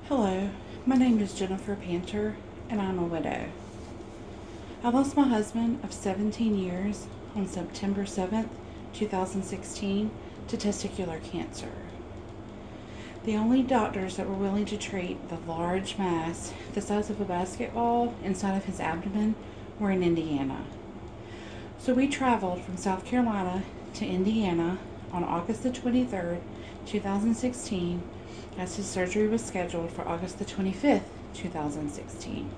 Hello, my name is Jennifer Panter, and I'm a widow. I lost my husband of 17 years on September 7th, 2016, to testicular cancer. The only doctors that were willing to treat the large mass the size of a basketball inside of his abdomen were in Indiana. So we traveled from South Carolina to Indiana on August the 23rd, 2016, as his surgery was scheduled for August the 25th, 2016.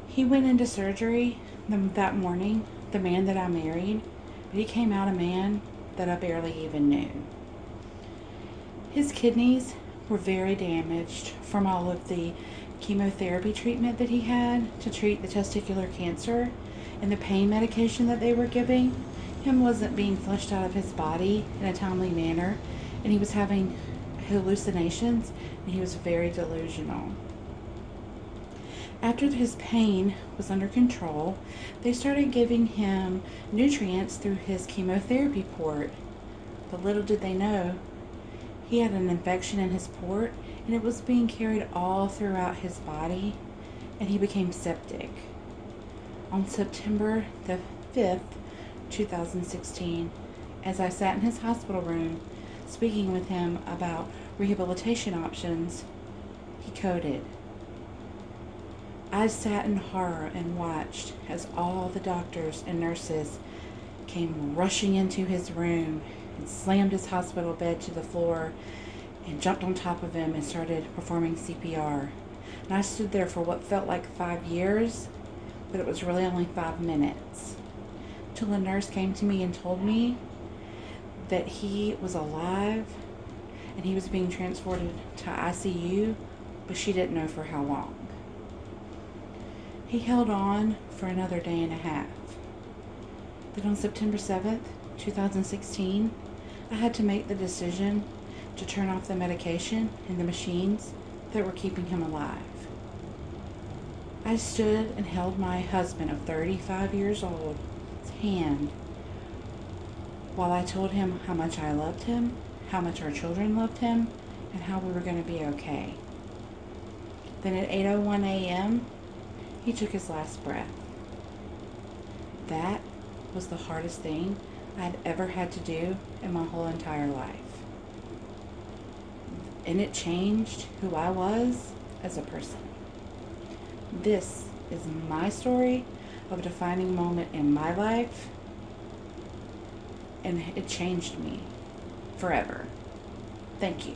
He went into surgery that morning, the man that I married, but he came out a man that I barely even knew. His kidneys were very damaged from all of the chemotherapy treatment that he had to treat the testicular cancer, and the pain medication that they were giving him wasn't being flushed out of his body in a timely manner, and he was having hallucinations, and he was very delusional. After his pain was under control, they started giving him nutrients through his chemotherapy port. But little did they know, he had an infection in his port, and it was being carried all throughout his body, and he became septic. On September the 5th, 2016, as I sat in his hospital room speaking with him about rehabilitation options, he coded. I sat in horror and watched as all the doctors and nurses came rushing into his room and slammed his hospital bed to the floor and jumped on top of him and started performing CPR. And I stood there for what felt like 5 years, but it was really only 5 minutes, till a nurse came to me and told me that he was alive and he was being transported to ICU, but she didn't know for how long. He held on for another day and a half. But on September 7th, 2016, I had to make the decision to turn off the medication and the machines that were keeping him alive. I stood and held my husband of 35 years old's hand while I told him how much I loved him, how much our children loved him, and how we were going to be okay. Then at 8:01 a.m., he took his last breath. That was the hardest thing I had ever had to do in my whole entire life. And it changed who I was as a person. This is my story of a defining moment in my life, and it changed me forever. Thank you.